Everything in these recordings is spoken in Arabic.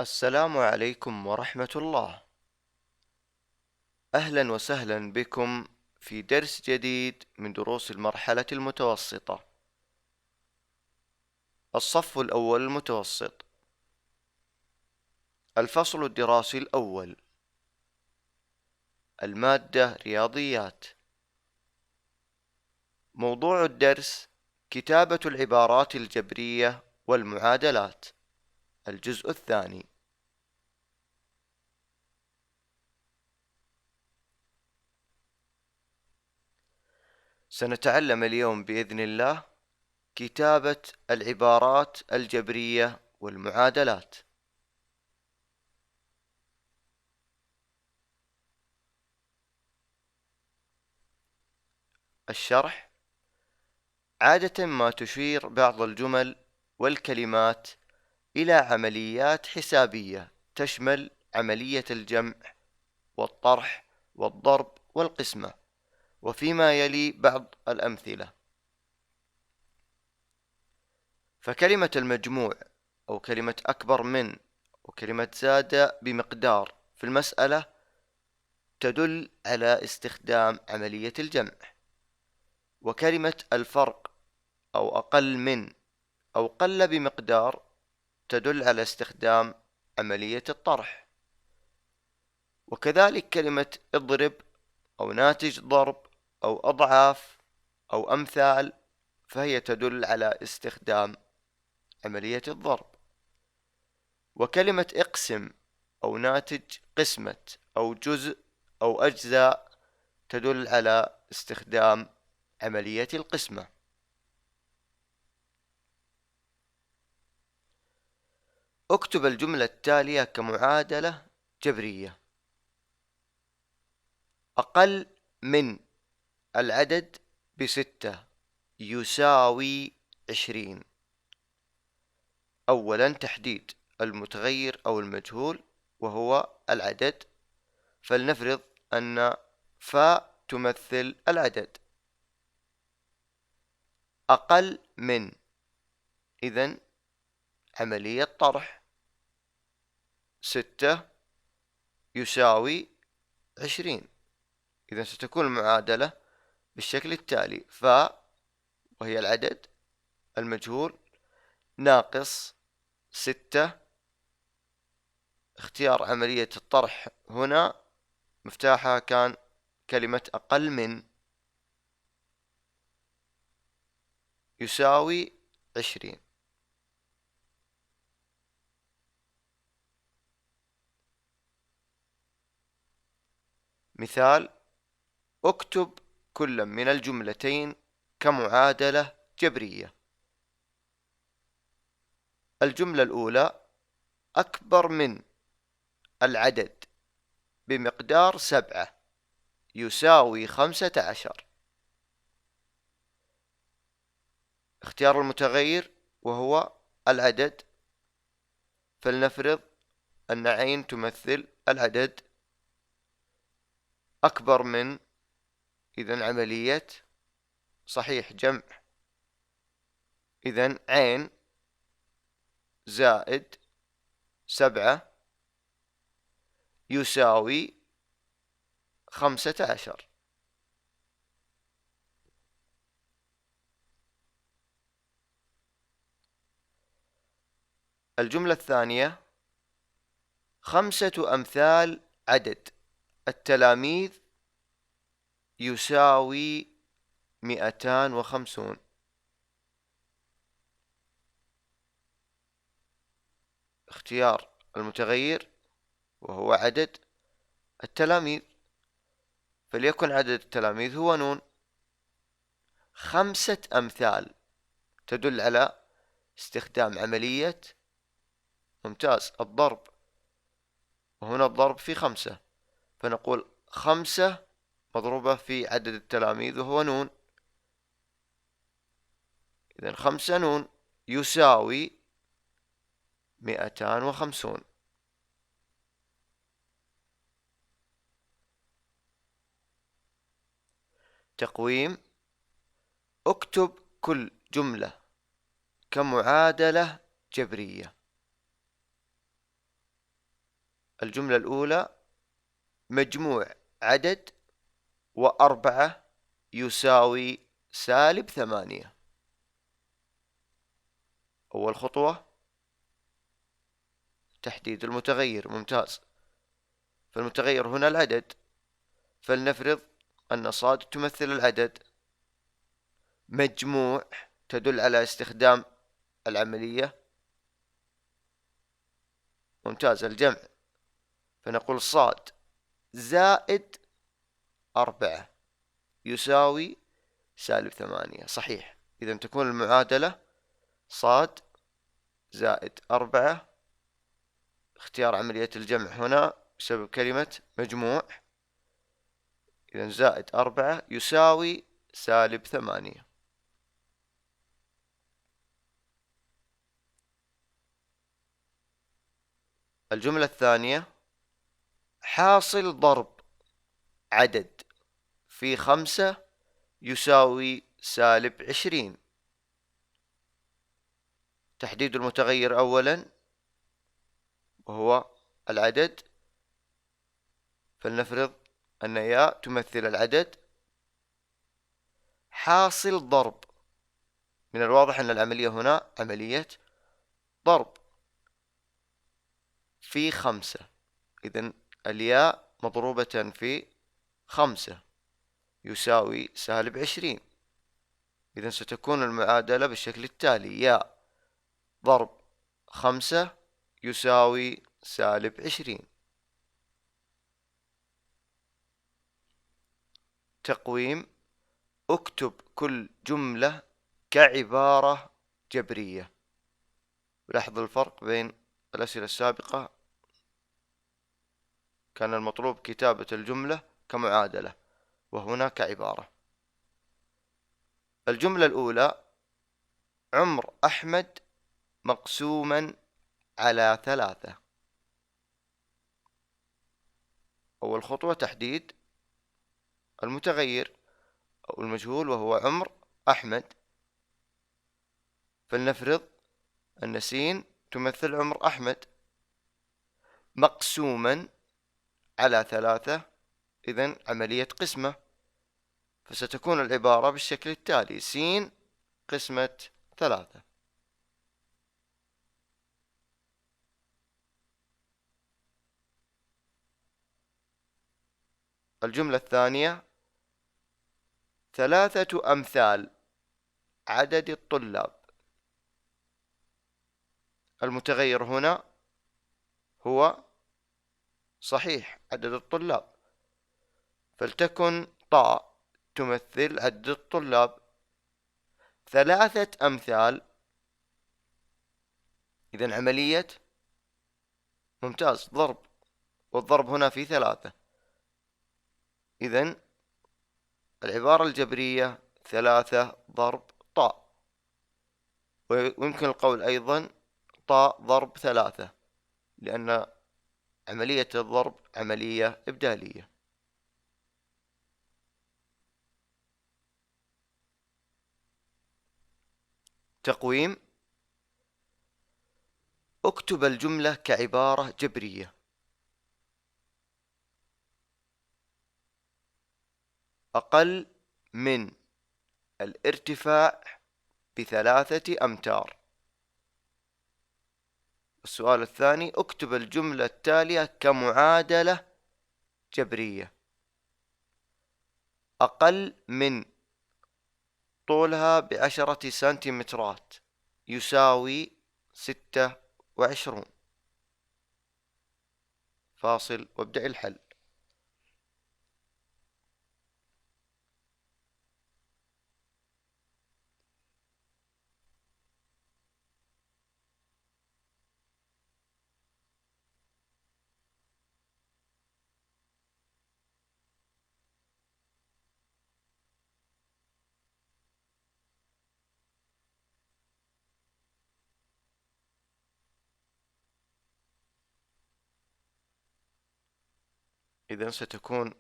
السلام عليكم ورحمة الله. أهلا وسهلا بكم في درس جديد من دروس المرحلة المتوسطة، الصف الأول المتوسط، الفصل الدراسي الأول، المادة رياضيات. موضوع الدرس كتابة العبارات الجبرية والمعادلات، الجزء الثاني. سنتعلم اليوم بإذن الله كتابة العبارات الجبرية والمعادلات. الشرح: عادة ما تشير بعض الجمل والكلمات إلى عمليات حسابية تشمل عملية الجمع والطرح والضرب والقسمة، وفيما يلي بعض الأمثلة. فكلمة المجموع أو كلمة أكبر من وكلمة زاد بمقدار في المسألة تدل على استخدام عملية الجمع، وكلمة الفرق أو أقل من أو قل بمقدار تدل على استخدام عملية الطرح. وكذلك كلمة اضرب أو ناتج ضرب أو أضعاف أو أمثال فهي تدل على استخدام عملية الضرب. وكلمة اقسم أو ناتج قسمة أو جزء أو أجزاء تدل على استخدام عملية القسمة. اكتب الجملة التالية كمعادلة جبرية: أقل من العدد ب6 يساوي 20. أولا تحديد المتغير أو المجهول وهو العدد، فلنفرض أن ف تمثل العدد. أقل من، إذن عملية طرح 6 يساوي 20. إذن ستكون المعادلة بالشكل التالي: ف وهي العدد المجهول ناقص 6. اختيار عملية الطرح هنا مفتاحها كان كلمة أقل من يساوي 20. مثال: اكتب كل من الجملتين كمعادلة جبرية. الجملة الأولى: أكبر من العدد بمقدار 7 يساوي 15. اختيار المتغير وهو العدد، فلنفرض أن عين تمثل العدد. أكبر من، إذن عملية صحيح جمع، إذن عين زائد 7 يساوي 15. الجملة الثانية: 5 أمثال عدد التلاميذ يساوي 250. اختيار المتغير وهو عدد التلاميذ، فليكن عدد التلاميذ هو نون. 5 أمثال تدل على استخدام عملية ممتاز الضرب، وهنا الضرب في 5، فنقول 5 مضروبة في عدد التلاميذ وهو نون، إذن 5 نون يساوي 250. تقويم. اكتب كل جملة كمعادلة جبرية. الجملة الأولى: مجموع عدد وأربعة يساوي -8. أول خطوة تحديد المتغير. ممتاز. فالمتغير هنا العدد، فلنفرض أن صاد تمثل العدد. مجموع تدل على استخدام العملية. ممتاز. الجمع، فنقول صاد زائد 4 يساوي -8. صحيح. إذا تكون المعادلة صاد زائد 4. اختيار عملية الجمع هنا بسبب كلمة مجموع. إذا زائد 4 يساوي -8. الجملة الثانية: حاصل ضرب عدد في 5 يساوي -20. تحديد المتغير أولا وهو العدد، فلنفرض أن ياء تمثل العدد. حاصل ضرب، من الواضح أن العملية هنا عملية ضرب في 5. إذن الياء مضروبة في 5 يساوي -20. إذن ستكون المعادلة بالشكل التالي: ياء ضرب 5 يساوي -20. تقويم. اكتب كل جملة كعبارة جبرية. لاحظ الفرق بين الأسئلة السابقة، كان المطلوب كتابة الجملة كمعادلة، وهنا كعبارة. الجملة الأولى: عمر أحمد مقسوما على 3. أول خطوة تحديد المتغير أو المجهول وهو عمر أحمد، فلنفرض أن س تمثل عمر أحمد مقسوما على 3. إذن عملية قسمة، فستكون العبارة بالشكل التالي: س قسمة 3. الجملة الثانية: 3 أمثال عدد الطلاب. المتغير هنا هو صحيح عدد الطلاب، فلتكن طاء تمثل عدد الطلاب. 3 أمثال، إذن عملية ممتاز ضرب، والضرب هنا في 3. إذن العبارة الجبرية 3 ضرب طاء، ويمكن القول أيضا طاء ضرب 3، لأن عملية الضرب عملية إبدالية. تقويم. اكتب الجملة كعبارة جبرية. أقل من الارتفاع ب3 أمتار. السؤال الثاني: اكتب الجملة التالية كمعادلة جبرية. أقل من طولها ب10 سنتيمترات يساوي 26. فاصل وابدأ الحل. إذن ستكون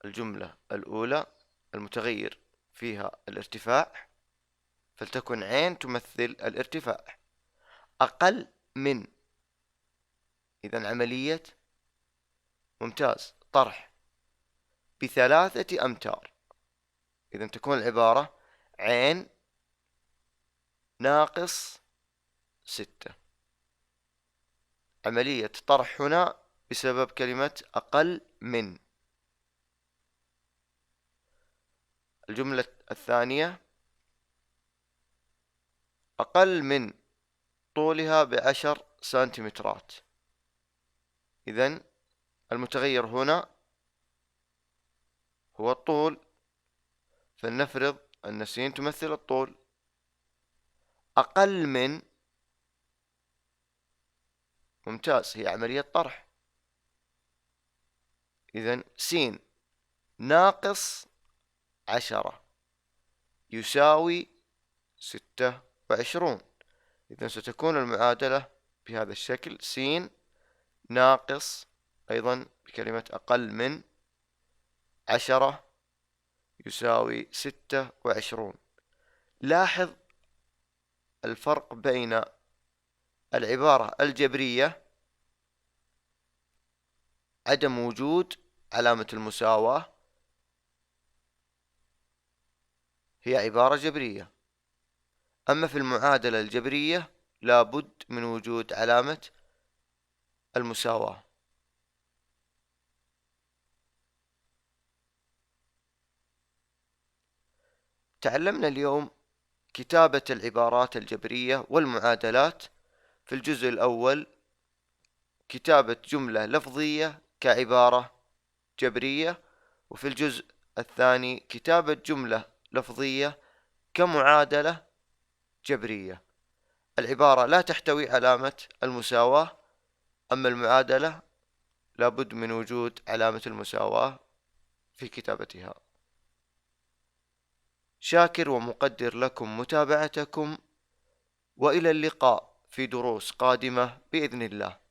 الجملة الأولى المتغير فيها الارتفاع، فلتكن عين تمثل الارتفاع. أقل من، إذن عملية ممتاز طرح ب3 أمتار، إذن تكون العبارة عين ناقص 6. عملية طرح هنا بسبب كلمة أقل من. الجملة الثانية أقل من طولها ب10 سنتيمترات، إذن المتغير هنا هو الطول، فلنفرض أن س تمثل الطول. أقل من ممتاز هي عملية طرح، إذن س ناقص 10 يساوي 26. إذن ستكون المعادلة بهذا الشكل: س ناقص أيضا بكلمة أقل من 10 يساوي 26. لاحظ الفرق بين العبارة الجبرية عدم وجود علامة المساواة، هي عبارة جبرية، أما في المعادلة الجبرية لابد من وجود علامة المساواة. تعلمنا اليوم كتابة العبارات الجبرية والمعادلات. في الجزء الأول كتابة جملة لفظية كعبارة جبرية، وفي الجزء الثاني كتابة جملة لفظية كمعادلة جبرية. العبارة لا تحتوي علامة المساواة، أما المعادلة لابد من وجود علامة المساواة في كتابتها. شاكر ومقدر لكم متابعتكم، وإلى اللقاء في دروس قادمة بإذن الله.